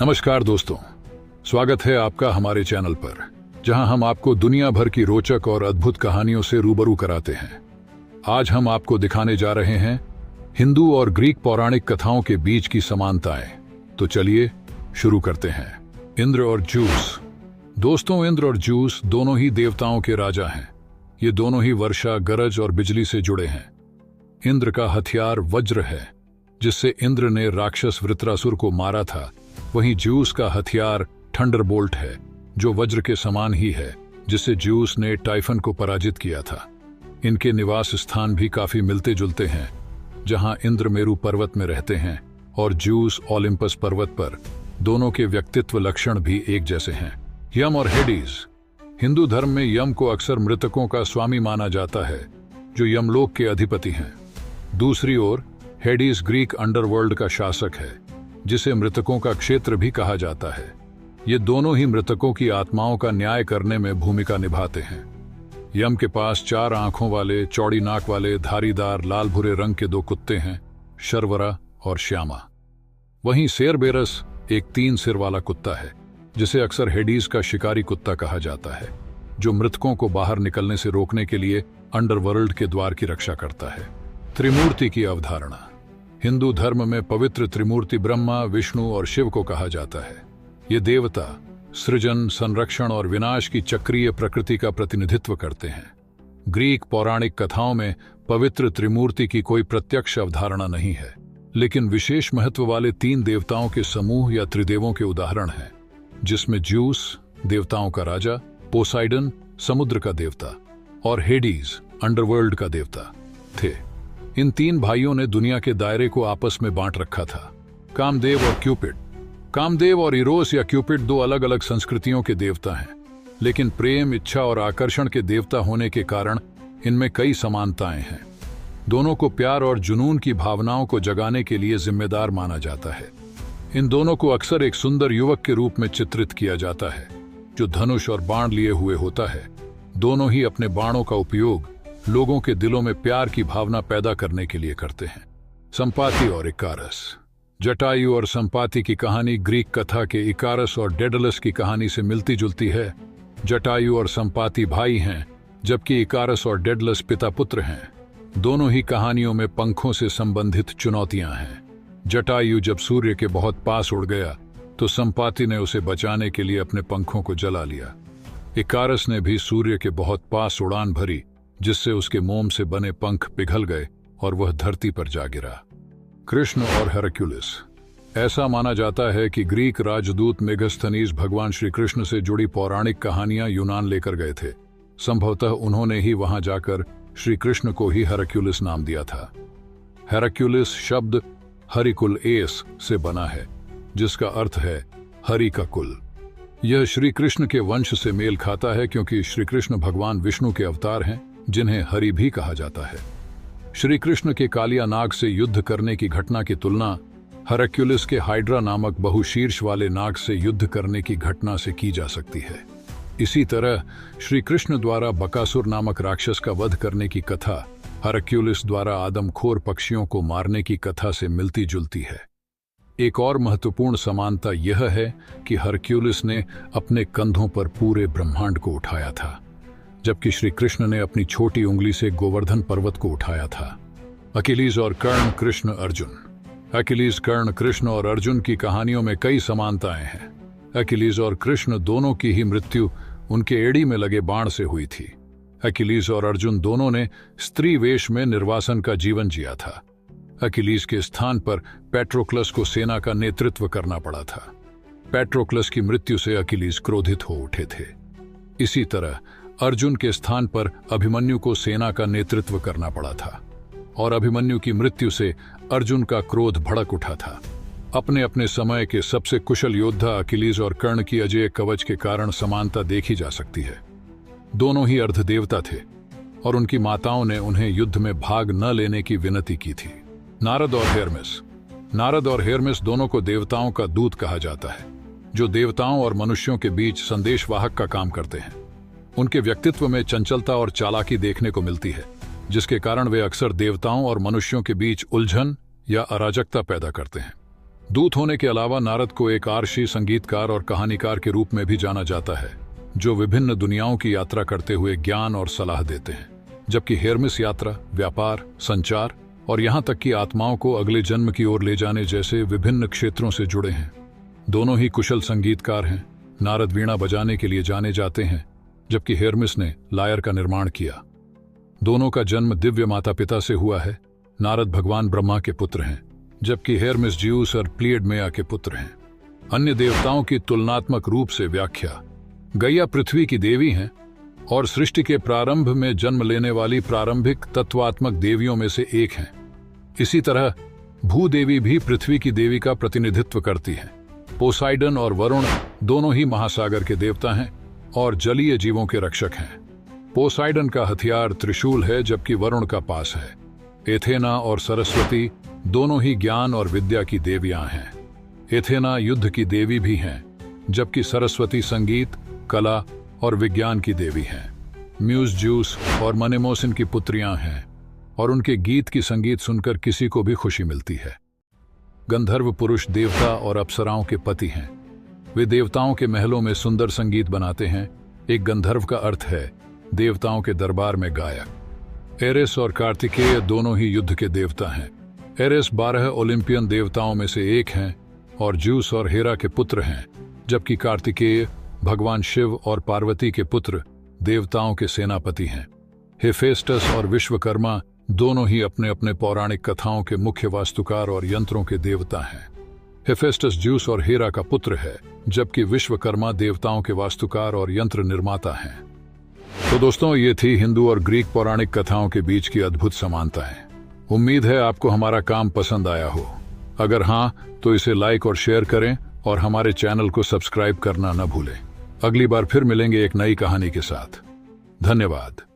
नमस्कार दोस्तों, स्वागत है आपका हमारे चैनल पर, जहां हम आपको दुनिया भर की रोचक और अद्भुत कहानियों से रूबरू कराते हैं। आज हम आपको दिखाने जा रहे हैं हिंदू और ग्रीक पौराणिक कथाओं के बीच की समानताएं। तो चलिए शुरू करते हैं। इंद्र और जूस। दोस्तों, इंद्र और जूस दोनों ही देवताओं के राजा हैं। ये दोनों ही वर्षा, गरज और बिजली से जुड़े हैं। इंद्र का हथियार वज्र है, जिससे इंद्र ने राक्षस वृत्रासुर को मारा था। वहीं ज्यूस का हथियार थंडरबोल्ट है, जो वज्र के समान ही है, जिससे ज्यूस ने टाइफन को पराजित किया था। इनके निवास स्थान भी काफी मिलते जुलते हैं, जहां इंद्र मेरु पर्वत में रहते हैं और ज्यूस ओलिम्पस पर्वत पर। दोनों के व्यक्तित्व लक्षण भी एक जैसे हैं। यम और हेडीज। हिंदू धर्म में यम को अक्सर मृतकों का स्वामी माना जाता है, जो यमलोक के अधिपति हैं। दूसरी ओर हेडीज ग्रीक अंडरवर्ल्ड का शासक है, जिसे मृतकों का क्षेत्र भी कहा जाता है। ये दोनों ही मृतकों की आत्माओं का न्याय करने में भूमिका निभाते हैं। यम के पास 4 आंखों वाले, चौड़ी नाक वाले, धारीदार लाल भूरे रंग के 2 कुत्ते हैं, शर्वरा और श्यामा। वहीं सेरबेरस एक 3 सिर वाला कुत्ता है, जिसे अक्सर हेडीज का शिकारी कुत्ता कहा जाता है, जो मृतकों को बाहर निकलने से रोकने के लिए अंडरवर्ल्ड के द्वार की रक्षा करता है। त्रिमूर्ति की अवधारणा। हिंदू धर्म में पवित्र त्रिमूर्ति ब्रह्मा, विष्णु और शिव को कहा जाता है। ये देवता सृजन, संरक्षण और विनाश की चक्रीय प्रकृति का प्रतिनिधित्व करते हैं। ग्रीक पौराणिक कथाओं में पवित्र त्रिमूर्ति की कोई प्रत्यक्ष अवधारणा नहीं है, लेकिन विशेष महत्व वाले 3 देवताओं के समूह या त्रिदेवों के उदाहरण हैं, जिसमें ज्यूस देवताओं का राजा, पोसाइडन समुद्र का देवता और हेडीज अंडरवर्ल्ड का देवता थे। इन 3 भाइयों ने दुनिया के दायरे को आपस में बांट रखा था। कामदेव और क्यूपिड। कामदेव और इरोस या क्यूपिड 2 अलग अलग संस्कृतियों के देवता हैं, लेकिन प्रेम, इच्छा और आकर्षण के देवता होने के कारण इनमें कई समानताएं हैं। दोनों को प्यार और जुनून की भावनाओं को जगाने के लिए जिम्मेदार माना जाता है। इन दोनों को अक्सर एक सुंदर युवक के रूप में चित्रित किया जाता है, जो धनुष और बाण लिए हुए होता है। दोनों ही अपने बाणों का उपयोग लोगों के दिलों में प्यार की भावना पैदा करने के लिए करते हैं। संपाति और इकारस। जटायु और संपाति की कहानी ग्रीक कथा के इकारस और डेडलस की कहानी से मिलती जुलती है। जटायु और संपाति भाई हैं, जबकि इकारस और डेडलस पिता पुत्र हैं। दोनों ही कहानियों में पंखों से संबंधित चुनौतियां हैं। जटायु जब सूर्य के बहुत पास उड़ गया, तो संपाति ने उसे बचाने के लिए अपने पंखों को जला लिया। इकारस ने भी सूर्य के बहुत पास उड़ान भरी, जिससे उसके मोम से बने पंख पिघल गए और वह धरती पर जा गिरा। कृष्ण और हेरक्युलिस। ऐसा माना जाता है कि ग्रीक राजदूत मेगास्थनीज भगवान श्री कृष्ण से जुड़ी पौराणिक कहानियां यूनान लेकर गए थे। संभवतः उन्होंने ही वहां जाकर श्री कृष्ण को ही हेरक्युलिस नाम दिया था। हेरक्युलिस शब्द हरिकुल एस से बना है, जिसका अर्थ है हरि का कुल। यह श्री कृष्ण के वंश से मेल खाता है, क्योंकि श्री कृष्ण भगवान विष्णु के अवतार हैं, जिन्हें हरि भी कहा जाता है। श्री कृष्ण के कालिया नाग से युद्ध करने की घटना की तुलना हेरक्युलिस के हाइड्रा नामक बहुशीर्ष वाले नाग से युद्ध करने की घटना से की जा सकती है। इसी तरह श्री कृष्ण द्वारा बकासुर नामक राक्षस का वध करने की कथा हेरक्युलिस द्वारा आदमखोर पक्षियों को मारने की कथा से मिलती जुलती है। एक और महत्वपूर्ण समानता यह है कि हेरक्युलिस ने अपने कंधों पर पूरे ब्रह्मांड को उठाया था, जबकि श्री कृष्ण ने अपनी छोटी उंगली से गोवर्धन पर्वत को उठाया था। अकिलीज और कर्ण, कृष्ण, अर्जुन। अकिलीज, कर्ण, कृष्ण और अर्जुन की कहानियों में कई समानताएं हैं। अकिलीज और कृष्ण दोनों की ही मृत्यु उनके एड़ी में लगे बाण से हुई थी। अकिलीज और अर्जुन दोनों ने स्त्री वेश में निर्वासन का जीवन जिया था। अकिलीज के स्थान पर पैट्रोक्लस को सेना का नेतृत्व करना पड़ा था। पैट्रोक्लस की मृत्यु से अकिलीज क्रोधित हो उठे थे। इसी तरह अर्जुन के स्थान पर अभिमन्यु को सेना का नेतृत्व करना पड़ा था, और अभिमन्यु की मृत्यु से अर्जुन का क्रोध भड़क उठा था। अपने अपने समय के सबसे कुशल योद्धा अकिलीज और कर्ण की अजेय कवच के कारण समानता देखी जा सकती है। दोनों ही अर्धदेवता थे, और उनकी माताओं ने उन्हें युद्ध में भाग न लेने की विनती की थी। नारद और हेरमेस। नारद और हेरमेस दोनों को देवताओं का दूत कहा जाता है, जो देवताओं और मनुष्यों के बीच संदेशवाहक का काम करते हैं। उनके व्यक्तित्व में चंचलता और चालाकी देखने को मिलती है, जिसके कारण वे अक्सर देवताओं और मनुष्यों के बीच उलझन या अराजकता पैदा करते हैं। दूत होने के अलावा नारद को एक आर्षी, संगीतकार और कहानीकार के रूप में भी जाना जाता है, जो विभिन्न दुनियाओं की यात्रा करते हुए ज्ञान और सलाह देते हैं। जबकि हेरमिस यात्रा, व्यापार, संचार और यहाँ तक कि आत्माओं को अगले जन्म की ओर ले जाने जैसे विभिन्न क्षेत्रों से जुड़े हैं। दोनों ही कुशल संगीतकार हैं। नारद वीणा बजाने के लिए जाने जाते हैं, जबकि हेरमिस ने लायर का निर्माण किया। दोनों का जन्म दिव्य माता पिता से हुआ है। नारद भगवान ब्रह्मा के पुत्र हैं, जबकि हेरमिस ज्यूस और प्लीयड मेया के पुत्र हैं। अन्य देवताओं की तुलनात्मक रूप से व्याख्या। गैया पृथ्वी की देवी हैं और सृष्टि के प्रारंभ में जन्म लेने वाली प्रारंभिक तत्वात्मक देवियों में से एक हैं। इसी तरह भूदेवी भी पृथ्वी की देवी का प्रतिनिधित्व करती हैं। पोसाइडन और वरुण दोनों ही महासागर के देवता हैं और जलीय जीवों के रक्षक हैं। पोसाइडन का हथियार त्रिशूल है, जबकि वरुण का पास है। एथेना और सरस्वती दोनों ही ज्ञान और विद्या की देवियां हैं। एथेना युद्ध की देवी भी हैं, जबकि सरस्वती संगीत, कला और विज्ञान की देवी हैं। म्यूज ज्यूस और मनेमोस इनकी पुत्रियां हैं और उनके गीत की संगीत सुनकर किसी को भी खुशी मिलती है। गंधर्व पुरुष देवता और अप्सराओं के पति हैं। वे देवताओं के महलों में सुंदर संगीत बनाते हैं। एक गंधर्व का अर्थ है देवताओं के दरबार में गायक। एरेस और कार्तिकेय दोनों ही युद्ध के देवता हैं। एरेस 12 ओलिंपियन देवताओं में से एक हैं और ज्यूस और हेरा के पुत्र हैं, जबकि कार्तिकेय भगवान शिव और पार्वती के पुत्र, देवताओं के सेनापति हैं। हेफेस्टस और विश्वकर्मा दोनों ही अपने अपने पौराणिक कथाओं के मुख्य वास्तुकार और यंत्रों के देवता हैं। हेफेस्टस ज्यूस और हेरा का पुत्र है, जबकि विश्वकर्मा देवताओं के वास्तुकार और यंत्र निर्माता हैं। तो दोस्तों, ये थी हिंदू और ग्रीक पौराणिक कथाओं के बीच की अद्भुत समानताएं। उम्मीद है आपको हमारा काम पसंद आया हो। अगर हाँ, तो इसे लाइक और शेयर करें और हमारे चैनल को सब्सक्राइब करना न भूलें। अगली बार फिर मिलेंगे एक नई कहानी के साथ। धन्यवाद।